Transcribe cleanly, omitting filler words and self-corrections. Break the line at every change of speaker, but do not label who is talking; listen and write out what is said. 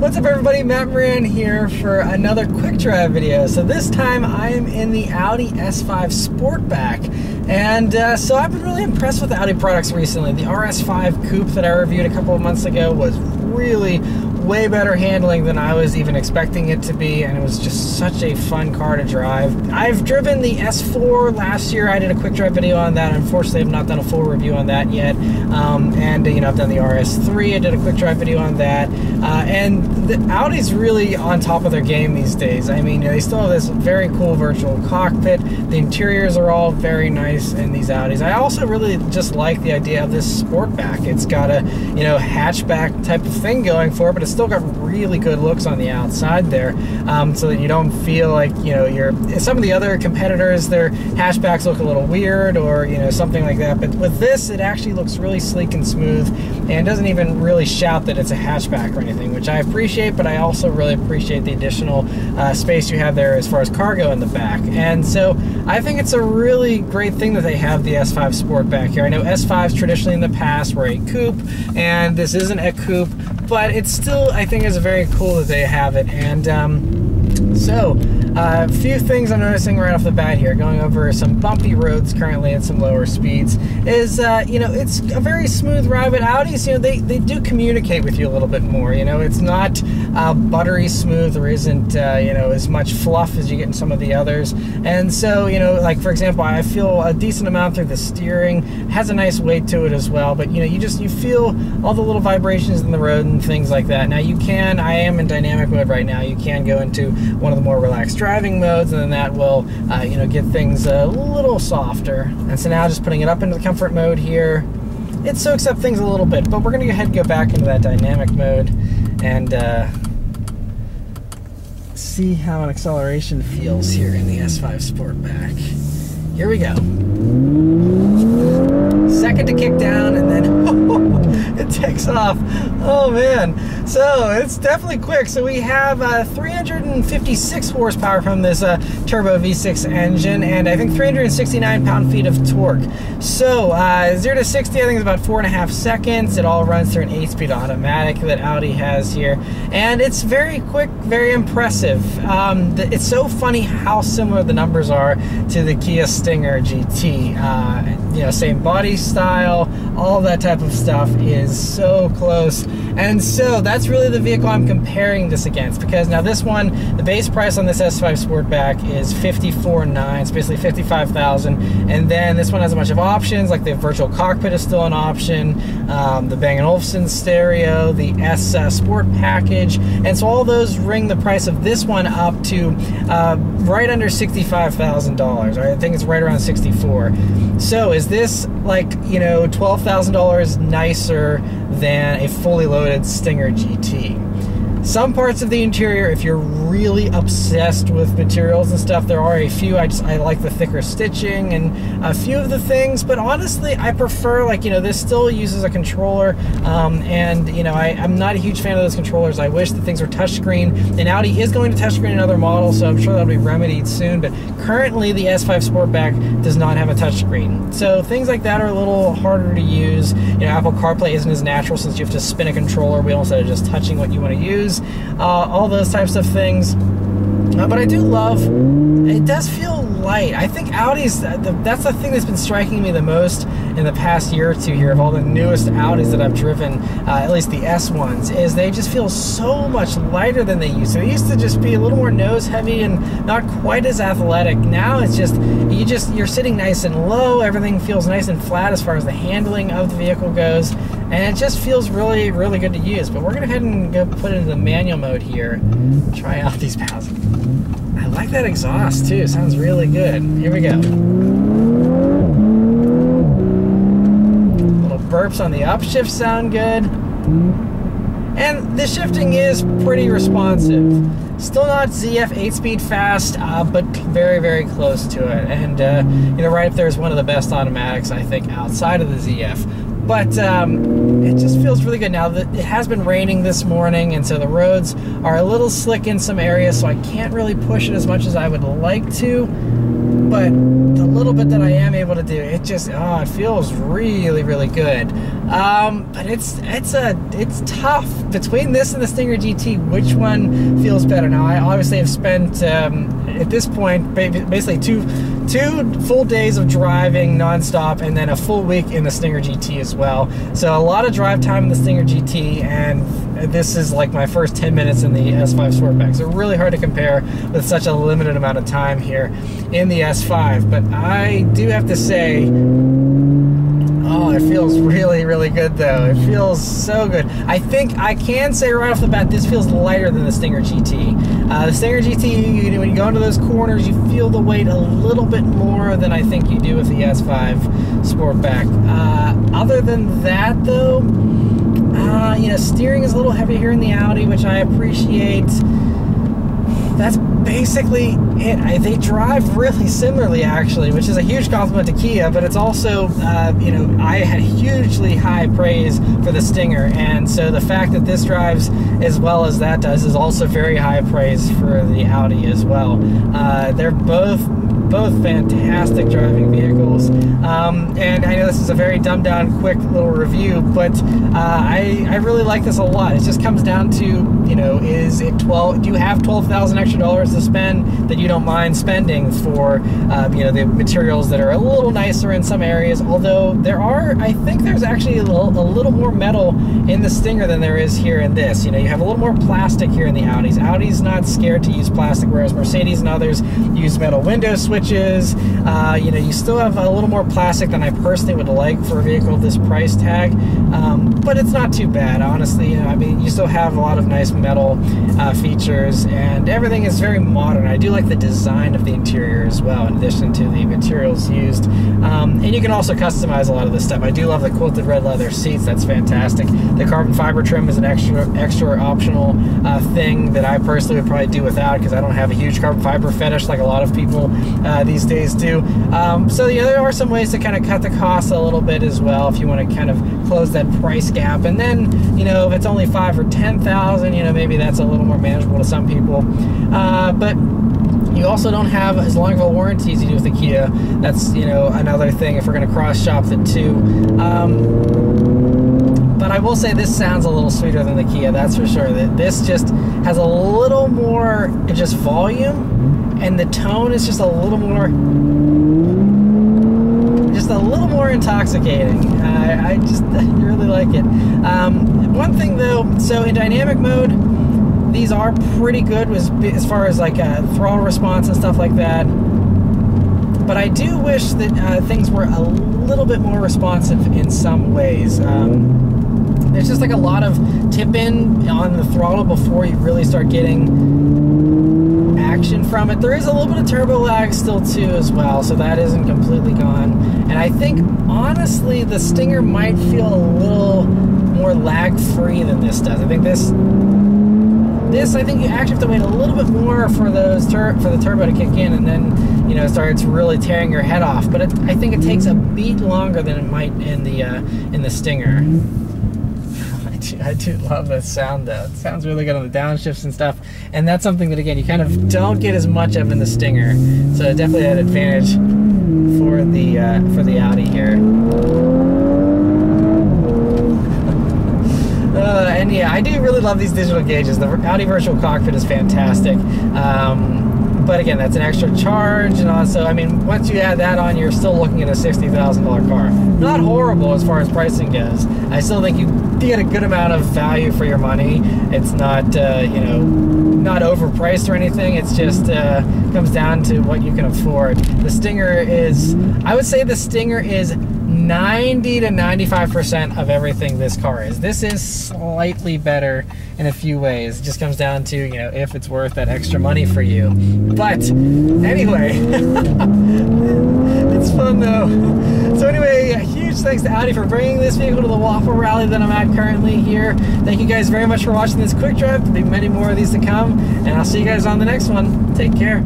What's up everybody, Matt Maran here for another quick drive video. So this time I am in the Audi S5 Sportback. And so I've been really impressed with the Audi products recently. The RS5 Coupe that I reviewed a couple of months ago was really way better handling than I was even expecting it to be, and it was just such a fun car to drive. I've driven the S4 last year. I did a quick drive video on that. Unfortunately, I've not done a full review on that yet. And you know, I've done the RS3. I did a quick drive video on that. And the Audi's really on top of their game these days. I mean, they still have this very cool virtual cockpit. The interiors are all very nice in these Audis. I also really just like the idea of this Sportback. It's got a, you know, hatchback type of thing going for it, but it's still got really good looks on the outside there, so that you don't feel like, you know, some of the other competitors, their hatchbacks look a little weird or, you know, something like that. But with this, it actually looks really sleek and smooth and doesn't even really shout that it's a hatchback or anything, which I appreciate, but I also really appreciate the additional space you have there as far as cargo in the back. And so I think it's a really great thing that they have the S5 Sportback here. I know S5s traditionally in the past were a coupe, and this isn't a coupe, but it's still, I think, is very cool that they have it. And a few things I'm noticing right off the bat here, going over some bumpy roads currently at some lower speeds, is, you know, it's a very smooth ride. But Audis, you know, they do communicate with you a little bit more. You know, it's not buttery smooth. There isn't, you know, as much fluff as you get in some of the others. And so, you know, like, for example, I feel a decent amount through the steering. Has a nice weight to it as well. But, you know, you feel all the little vibrations in the road and things like that. Now, I am in dynamic mode right now. You can go into one of the more relaxed driving modes, and then that will, you know, get things a little softer. And so now just putting it up into the comfort mode here, it soaks up things a little bit, but we're going to go ahead and go back into that dynamic mode and see how an acceleration feels here in the S5 Sportback. Here we go. Second to kick down, and then it takes off. Oh man, so it's definitely quick. So we have 356 horsepower from this turbo V6 engine, and I think 369 pound-feet of torque. So 0 to 60, I think, is about 4.5 seconds. It all runs through an 8-speed automatic that Audi has here, and it's very quick, very impressive. It's so funny how similar the numbers are to the Kia Stinger GT. You know, same body style, all that type of stuff is so close. And so that's really the vehicle I'm comparing this against, because now this one, the base price on this S5 Sportback is $54,900. It's basically $55,000. And then this one has a bunch of options, like the virtual cockpit is still an option, the Bang & Olufsen stereo, the S Sport package, and so all those ring the price of this one up to right under $65,000. Right? I think it's right around $64,000. So is this, like, you know, $12,000 nicer than a fully loaded Stinger GT? Some parts of the interior, if you're really obsessed with materials and stuff, there are a few. I like the thicker stitching and a few of the things, but honestly, I prefer, like, you know, this still uses a controller, and, you know, I'm not a huge fan of those controllers. I wish that things were touchscreen, and Audi is going to touchscreen in other models, so I'm sure that'll be remedied soon, but currently the S5 Sportback does not have a touchscreen. So things like that are a little harder to use. You know, Apple CarPlay isn't as natural since you have to spin a controller wheel instead of just touching what you want to use. All those types of things. But I do love, it does feel light. I think Audi's, that's the thing that's been striking me the most in the past year or two here of all the newest Audis that I've driven, at least the S ones, is they just feel so much lighter than they used to. They used to just be a little more nose heavy and not quite as athletic. Now it's just, you're sitting nice and low, everything feels nice and flat as far as the handling of the vehicle goes, and it just feels really, really good to use. But we're going to go ahead and go put it into the manual mode here, try out these pounds. I like that exhaust too, it sounds really good. Here we go. Little burps on the upshift sound good. And the shifting is pretty responsive. Still not ZF 8-speed fast, but very, very close to it. And, you know, right up there is one of the best automatics, I think, outside of the ZF. But it just feels really good. Now, it has been raining this morning, and so the roads are a little slick in some areas, so I can't really push it as much as I would like to. but the little bit that I am able to do, it just, it feels really, really good. But it's tough between this and the Stinger GT. Which one feels better? Now, I obviously have spent at this point basically two full days of driving nonstop, and then a full week in the Stinger GT as well. So a lot of drive time in the Stinger GT, and this is like my first 10 minutes in the S5 Sportback. So really hard to compare with such a limited amount of time here in the S5. But I do have to say, it feels really, really good though. It feels so good. I think I can say right off the bat, this feels lighter than the Stinger GT. The Stinger GT, when you go into those corners, you feel the weight a little bit more than I think you do with the S5 Sportback. Other than that though, steering is a little heavy here in the Audi, which I appreciate. That's basically it. They drive really similarly, actually, which is a huge compliment to Kia, but it's also, I had hugely high praise for the Stinger, and so the fact that this drives as well as that does is also very high praise for the Audi as well. They're both fantastic driving vehicles, and I know this is a very dumbed down quick little review, but I really like this a lot. It just comes down to, do you have $12,000 extra to spend that you don't mind spending for the materials that are a little nicer in some areas, although I think there's actually a little more metal in the Stinger than there is here in this. You have a little more plastic here in the Audis. Audi's not scared to use plastic, whereas Mercedes and others use metal window switches. You still have a little more plastic than I personally would like for a vehicle of this price tag, but it's not too bad, honestly. You still have a lot of nice metal features, and everything is very modern. I do like the design of the interior as well, in addition to the materials used. And you can also customize a lot of this stuff. I do love the quilted red leather seats. That's fantastic. The carbon fiber trim is an extra optional thing that I personally would probably do without, because I don't have a huge carbon fiber fetish like a lot of people these days do. So there are some ways to kind of cut the cost a little bit as well, if you want to kind of close that price gap. And then, if it's only $5,000 or $10,000, maybe that's a little more manageable to some people. But you also don't have as long of a warranty as you do with the Kia. That's, another thing if we're going to cross-shop the two. But I will say this sounds a little sweeter than the Kia, that's for sure. This just has a little more just volume, and the tone is just a little more intoxicating. I really like it. One thing though, so in dynamic mode, these are pretty good as far as like throttle response and stuff like that. But I do wish that things were a little bit more responsive in some ways. There's just like a lot of tip-in on the throttle before you really start getting action from it. There is a little bit of turbo lag still too as well, so that isn't completely gone. And I think, honestly, the Stinger might feel a little more lag-free than this does. I think this I think you actually have to wait a little bit more for the turbo to kick in, and then it starts really tearing your head off. But I think it takes a beat longer than it might in the Stinger. I do love that sound though. It sounds really good on the downshifts and stuff, and that's something that, again, you kind of don't get as much of in the Stinger. So definitely an advantage for the Audi here. And yeah, I do really love these digital gauges. The Audi Virtual Cockpit is fantastic. But again, that's an extra charge, and also, once you add that on, you're still looking at a $60,000 car. Not horrible as far as pricing goes. I still think you get a good amount of value for your money. It's not, not overpriced or anything. It's just comes down to what you can afford. The Stinger is, I would say the Stinger is 90 to 95% of everything this car is. This is slightly better in a few ways. It just comes down to, if it's worth that extra money for you. But anyway, it's fun though. So anyway, a huge thanks to Audi for bringing this vehicle to the Waffle Rally that I'm at currently here. Thank you guys very much for watching this quick drive. There'll be many more of these to come, and I'll see you guys on the next one. Take care.